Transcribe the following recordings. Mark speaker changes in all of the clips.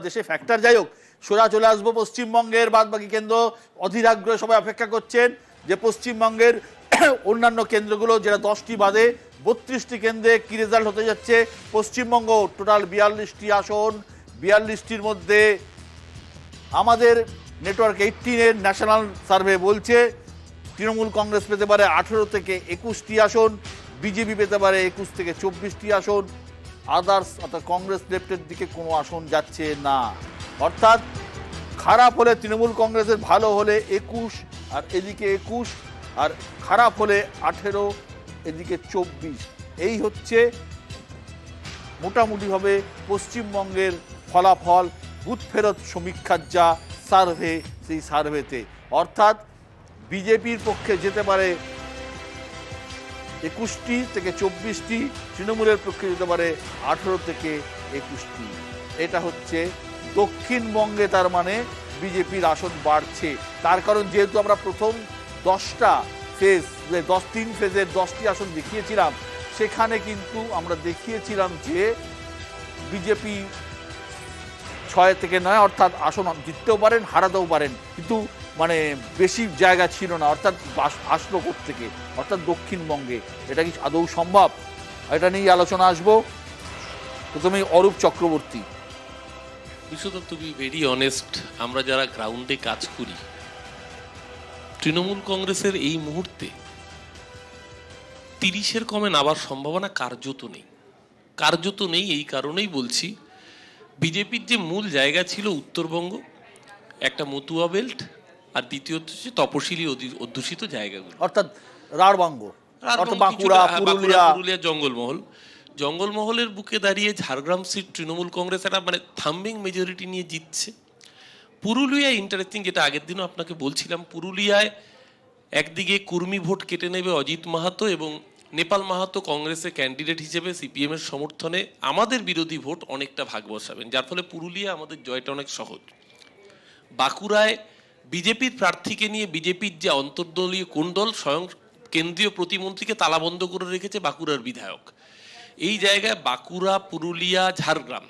Speaker 1: দেশে ফ্যাক্টর। যাই হোক, সোজা চলে আসবো পশ্চিমবঙ্গের বাদ বাকি কেন্দ্র। অধীর আগ্রহে সবাই অপেক্ষা করছেন যে পশ্চিমবঙ্গের অন্যান্য কেন্দ্রগুলো, যেটা 10টি বাদে 32টি কেন্দ্রে কি রেজাল্ট হতে যাচ্ছে। পশ্চিমবঙ্গ টোটাল 42টি আসন, 42টির মধ্যে আমাদের নেটওয়ার্ক 18-এর ন্যাশনাল সার্ভে বলছে তৃণমূল কংগ্রেস পেতে পারে 18 থেকে 21টি আসন, বিজেপি পেতে পারে 21 থেকে 24টি আসন, আদার্স অর্থাৎ কংগ্রেস লেফটের দিকে কোনো আসন যাচ্ছে না। অর্থাৎ খারাপ হলে তৃণমূল কংগ্রেসের, ভালো হলে 21 আর এদিকে 21, আর খারাপ হলে 18 এদিকে 24। এই হচ্ছে মোটামুটিভাবে পশ্চিমবঙ্গের ফলাফল বুথ ফেরত সমীক্ষার যা সার্ভে, সেই সার্ভেতে। অর্থাৎ বিজেপির পক্ষে যেতে পারে 21টি থেকে 24টি, তৃণমূলের পক্ষে যেতে পারে 18 থেকে 21টি। এটা হচ্ছে দক্ষিণবঙ্গে, তার মানে বিজেপির আসন বাড়ছে। তার কারণ যেহেতু আমরা প্রথম 10টা ফেজ, 3 ফেজের 10টি আসন দেখিয়েছিলাম, সেখানে কিন্তু আমরা দেখিয়েছিলাম যে বিজেপি 6 থেকে 9 অর্থাৎ আসন জিততেও পারেন, হারাতেও পারেন, কিন্তু মানে বেশি জায়গা ছিল না। অর্থাৎ আসলো থেকে, অর্থাৎ দক্ষিণবঙ্গে। এটা কি আদৌ সম্ভব? এটা নিয়ে আলোচনা আসবো। প্রথমেই Arup Chakraborty.
Speaker 2: Biswadatta, to be very honest, আমরা যারা গ্রাউন্ডে কাজ করি, তৃণমূল কংগ্রেসের এই মুহূর্তে 30-এর কমে নামার সম্ভাবনা কার্যত নেই। কার্যত নেই এই কারণেই বলছি, বিজেপির যে মূল জায়গা ছিল উত্তরবঙ্গ, একটা মতুয়া বেল্ট, আর দ্বিতীয়ত হচ্ছে তপশিলি অধ্যুষিত জায়গাগুলো,
Speaker 1: অর্থাৎ রাঢ়বাঙ্গ, বাঁকুড়া,
Speaker 2: পুরুলিয়া, জঙ্গলমহলের বুকে দাঁড়িয়ে ঝাড়গ্রাম সিট তৃণমূল কংগ্রেস একটা মানে থাম্বিং মেজরিটি নিয়ে জিতছে। পুরুলিয়ায় ইন্টারেস্টিং, যেটা আগের দিনও আপনাকে বলছিলাম, পুরুলিয়ায় একদিকে কুর্মী ভোট কেটে নেবে অজিত মাহাতো এবং নেপাল মাহাতো কংগ্রেসের ক্যান্ডিডেট হিসেবে সিপিএম এর সমর্থনে আমাদের বিরোধী ভোট অনেকটা ভাগ বসাবেন, যার ফলে পুরুলিয়া আমাদের জয়টা অনেক সহজ। বাঁকুড়ায় বিজেপির প্রার্থীকে নিয়ে বিজেপির যে অন্তর্দলীয় কোন্দল, স্বয়ং কেন্দ্রীয় প্রতিমন্ত্রীকে তালাবন্ধ করে রেখেছে বাঁকুড়ার বিধায়ক। এই জায়গায় বাঁকুড়া, পুরুলিয়া, ঝাড়গ্রাম,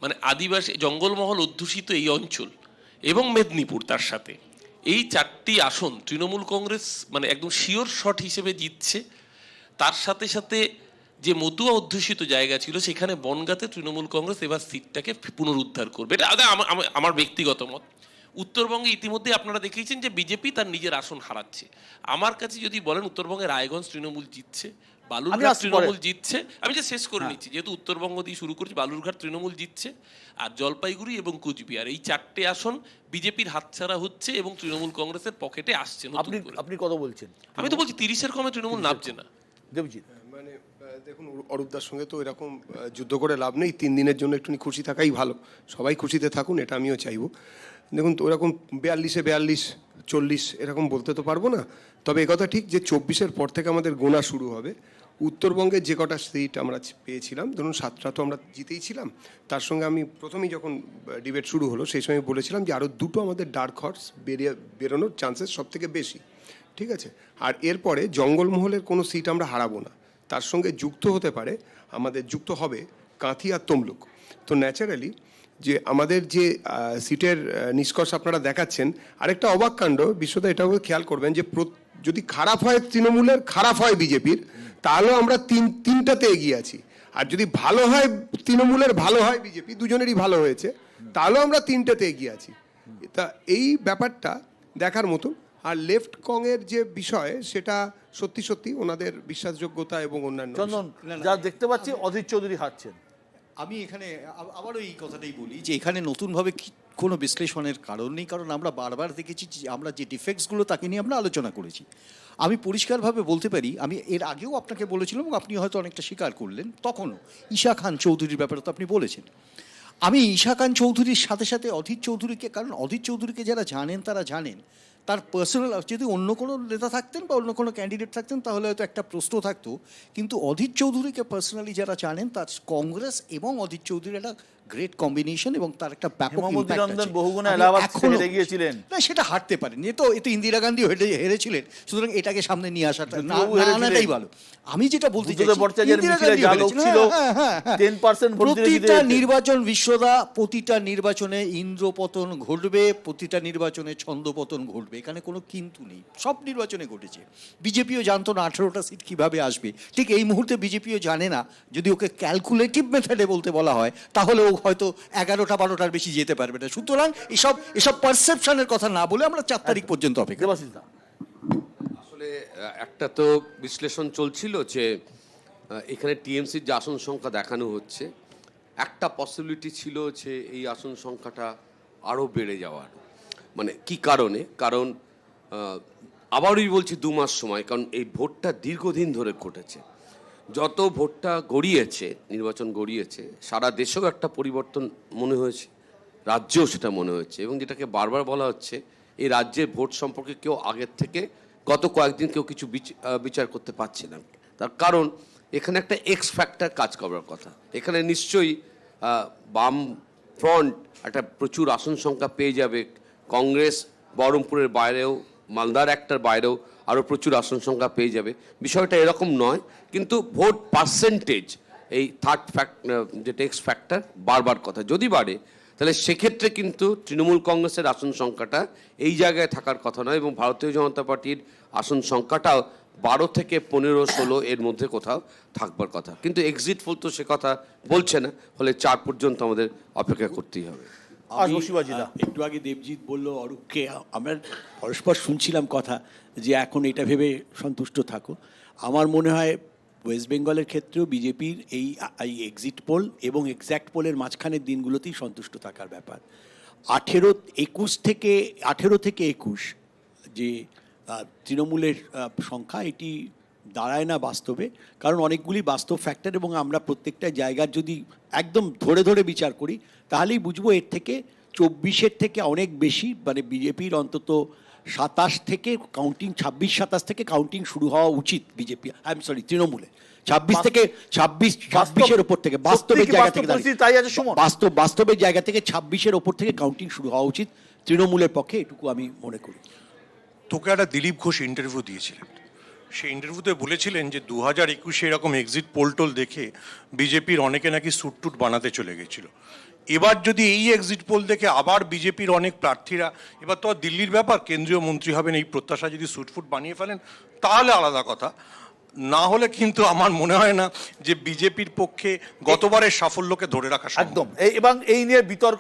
Speaker 2: মানে আদিবাসী জঙ্গলমহল অধ্যুষিত এই অঞ্চল, এবং মেদিনীপুর তার সাথে, এই 4টি আসন তৃণমূল কংগ্রেস মানে একদম শিওর শট হিসেবে জিতছে। তার সাথে সাথে যে মতুয়া অধ্যুষিত জায়গা ছিল, সেখানে বনগাঁতে তৃণমূল কংগ্রেস এবার সিটটাকে পুনরুদ্ধার করবে। এটা আমার ব্যক্তিগত মত। উত্তরবঙ্গে ইতিমধ্যে আপনারা দেখেছেন যে বিজেপি তার নিজের আসন হারাচ্ছে। আমার কাছে যদি বলেন, উত্তরবঙ্গে রায়গঞ্জ তৃণমূল জিতছে, বালুরঘাট তৃণমূল জিতছে। আমি যে শেষ করে নিচ্ছি, যেহেতু উত্তরবঙ্গ দিয়ে শুরু করছি, বালুরঘাট তৃণমূল জিতছে, আর জলপাইগুড়ি এবং কুচবিহার, এই 4টে আসন বিজেপির হাতছাড়া হচ্ছে এবং তৃণমূল কংগ্রেসের পকেটে আসছে।
Speaker 1: আপনি কত বলছেন?
Speaker 2: আমি তো বলছি 30-এর কমে তৃণমূল নামছে না।
Speaker 1: দেবজিৎ,
Speaker 3: মানে দেখুন, অরূপদার সঙ্গে তো এরকম যুদ্ধ করে লাভ নেই। 3 দিনের জন্য একটুখানি খুশি থাকাই ভালো, সবাই খুশিতে থাকুন, এটা আমিও চাইবো। দেখুন, তো ওরকম 42-এ 42, 40 এরকম বলতে তো পারবো না। তবে একথা ঠিক যে 24-এর পর থেকে আমাদের গোনা শুরু হবে। উত্তরবঙ্গে যে কটা সিট আমরা পেয়েছিলাম, ধরুন 7টা তো আমরা জিতেই ছিলাম, তার সঙ্গে আমি প্রথমেই যখন ডিবেট শুরু হলো সেই সময় বলেছিলাম যে আরও 2টো আমাদের ডার্ক হর্স বেরোনোর চান্সেস সব থেকে বেশি, ঠিক আছে। আর এরপরে জঙ্গলমহলের কোনো সিট আমরা হারাবো না, তার সঙ্গে যুক্ত হতে পারে, আমাদের যুক্ত হবে কাঁথি আর তমলুক। তো ন্যাচারালি যে আমাদের যে সিটের নিষ্কর্ষ আপনারা দেখাচ্ছেন, আরেকটা অবাক কাণ্ড, বিশ্বদা এটাও খেয়াল করবেন যে যদি খারাপ হয় তৃণমূলের, খারাপ হয় বিজেপির, তাহলেও আমরা তিনটাতে এগিয়ে আছি। আর যদি ভালো হয় তৃণমূলের, ভালো হয় বিজেপি, দুজনেরই ভালো হয়েছে, তাহলেও আমরা 3টাতে এগিয়ে আছি। তা এই ব্যাপারটা দেখার মতো। আর লেফট কংয়ের যে বিষয়, সেটা সত্যি সত্যি ওনাদের বিশ্বাসযোগ্যতা এবং অন্যান্য।
Speaker 1: চন্দন, যা দেখতে পাচ্ছি অধীর চৌধুরী হারছেন।
Speaker 4: আমি এখানে আবারও এই কথাটাই বলি যে এখানে নতুনভাবে কোনো বিশ্লেষণের কারণ নেই, কারণ আমরা বারবার দেখেছি যে আমরা যে ডিফেক্টসগুলো তাকে নিয়ে আমরা আলোচনা করেছি। আমি পরিষ্কারভাবে বলতে পারি, আমি এর আগেও আপনাকে বলেছিলাম এবং আপনি হয়তো অনেকটা স্বীকার করলেন, তখনও ঈশা খান চৌধুরীর ব্যাপারে তো আপনি বলেছেন। আমি ঈশা খান চৌধুরীর সাথে সাথে অধীর চৌধুরীকে, কারণ অধীর চৌধুরীকে যারা জানেন তারা জানেন তার পার্সোনাল, যদি অন্য কোনো নেতা থাকতেন বা অন্য কোনো ক্যান্ডিডেট থাকতেন তাহলে হয়তো একটা প্রশ্ন থাকতো, কিন্তু অধীর চৌধুরীকে পার্সোনালি যারা জানেন, তার কংগ্রেস এবং অধীর চৌধুরীর একটা গ্রেট কম্বিনেশন এবং তার একটা ব্যাপক
Speaker 1: হেমন্ত
Speaker 4: impact
Speaker 1: রঞ্জন
Speaker 4: আছে।
Speaker 1: বহুগুণে
Speaker 4: আমি
Speaker 1: এলাহাবাদ
Speaker 4: এখনো-
Speaker 1: হেরে গিয়েছিলেন।
Speaker 4: না, সেটা হারতে পারেনি, এ তো ইন্দিরা গান্ধী হেরেছিলেন, সুতরাং এটাকে সামনে নিয়ে আসাটা না
Speaker 1: তবু হেরেছিলেন।
Speaker 4: আনাটাই ভালো। আমি যেটা বলতে
Speaker 1: বুদ্ধদেব
Speaker 4: চাইছি,
Speaker 1: ভট্টাচার্যের
Speaker 4: ইন্দিরা
Speaker 1: মিছিলে
Speaker 4: গান্ধীও
Speaker 1: যা লোক
Speaker 4: হেরেছিলেন,
Speaker 1: ছিল,
Speaker 4: হ্যাঁ, হ্যাঁ, হ্যাঁ।
Speaker 1: 10% ভোট দিলে জিতে
Speaker 4: প্রতিটা
Speaker 1: যেতেন।
Speaker 4: নির্বাচন বিশ্বদা, প্রতিটা নির্বাচনে ইন্দ্রপতন ঘটবে, প্রতিটা নির্বাচনে ছন্দপতন ঘটবে, এখানে কোনো কিন্তু নেই, সব নির্বাচনে ঘটেছে। বিজেপিও জানতো না 18টা সিট কিভাবে আসবে, ঠিক এই মুহূর্তে বিজেপিও জানে না। যদি ওকে ক্যালকুলেটিভ মেথডে বলতে বলা হয় তাহলে ও হয়তো 11টা 12টার বেশি যেতে পারবে না। সুতরাং এসব পারসেপশনের কথা না বলে আমরা 4 তারিখ পর্যন্ত অপেক্ষা।
Speaker 1: দেবাশিস দা,
Speaker 5: আসলে একটা তো বিশ্লেষণ চলছিল যে এখানে টিএমসির যে আসন সংখ্যা দেখানো হচ্ছে, একটা পসিবিলিটি ছিল যে এই আসন সংখ্যাটা আরও বেড়ে যাওয়ার। মানে কি কারণে? কারণ আবারই বলছি 2 মাস সময়, কারণ এই ভোটটা দীর্ঘদিন ধরে ঘটেছে। যত ভোটটা গড়িয়েছে, নির্বাচন গড়িয়েছে, সারা দেশেও একটা পরিবর্তন মনে হয়েছে, রাজ্যেও সেটা মনে হয়েছে। এবং যেটাকে বারবার বলা হচ্ছে, এই রাজ্যের ভোট সম্পর্কে কেউ আগের থেকে গত কয়েকদিন কেউ কিছু বিচার করতে পারছে না। তার কারণ এখানে একটা এক্স ফ্যাক্টর কাজ করার কথা। এখানে নিশ্চয়ই বাম ফ্রন্ট একটা প্রচুর আসন সংখ্যা পেয়ে যাবে। কংগ্রেস বহরমপুরের বাইরেও, মালদার একটার বাইরেও আরও প্রচুর আসন সংখ্যা পেয়ে যাবে। বিষয়টা এরকম নয়, কিন্তু ভোট পার্সেন্টেজ, এই থার্ড যেটা এক্স ফ্যাক্টর বারবার কথা যদি বাড়ে, তাহলে সেক্ষেত্রে কিন্তু তৃণমূল কংগ্রেসের আসন সংখ্যাটা এই জায়গায় থাকার কথা নয়, এবং ভারতীয় জনতা পার্টির আসন সংখ্যাটাও 12 থেকে 15-16 এর মধ্যে কোথাও থাকবার কথা। কিন্তু এক্সিট পোল তো সে কথা বলছে না, ফলে 4 পর্যন্ত আমাদের অপেক্ষা করতেই হবে।
Speaker 1: আসবো শিবাজি দা।
Speaker 6: একটু আগে দেবজিৎ বলল অরূপকে, আমরা পরস্পর শুনছিলাম কথা যে এখন এটা ভেবে সন্তুষ্ট থাকো। আমার মনে হয় ওয়েস্ট বেঙ্গলের ক্ষেত্রেও বিজেপির এই এক্সিট পোল এবং এক্স্যাক্ট পোলের মাঝখানের দিনগুলোতেই সন্তুষ্ট থাকার ব্যাপার। 18 থেকে 21 যে তৃণমূলের সংখ্যা, এটি দাঁড়ায় না বাস্তবে, কারণ অনেকগুলি বাস্তব ফ্যাক্টর, এবং আমরা প্রত্যেকটা জায়গার যদি একদম ধরে ধরে বিচার করি তাহলেই বুঝবো এর থেকে 24-এর থেকে অনেক বেশি, মানে বিজেপির অন্তত 27 থেকে কাউন্টিং, 26-27 থেকে কাউন্টিং শুরু হওয়া উচিত বিজেপি, তৃণমূলে 26-এর ওপর থেকে, বাস্তবের জায়গা থেকে
Speaker 1: তাই আছে সুমন।
Speaker 6: বাস্তবের জায়গা থেকে 26-এর ওপর থেকে কাউন্টিং শুরু হওয়া উচিত তৃণমূলের পক্ষে, এটুকু আমি মনে করি।
Speaker 7: তোকে একটা দিলীপ ঘোষ ইন্টারভিউ দিয়েছিলেন, সেই ইন্টারভিউতে বলেছিলেন যে 2021 এরকম এক্সিট পোল দেখে বিজেপির অনেকে নাকি সুটটুট বানাতে চলে গেছিল। এবার যদি এই এক্সিট পোল দেখে আবার বিজেপির অনেক প্রার্থীরা, এবার তো আর দিল্লির ব্যাপার, কেন্দ্রীয় মন্ত্রী হবেন এই প্রত্যাশা যদি সুটফুট বানিয়ে ফেলেন তাহলে আলাদা কথা, না হলে কিন্তু আমার মনে হয় না যে বিজেপির পক্ষে গতবারের সাফল্যকে ধরে রাখা সম্ভব।
Speaker 1: একদম এবং এই নিয়ে বিতর্ক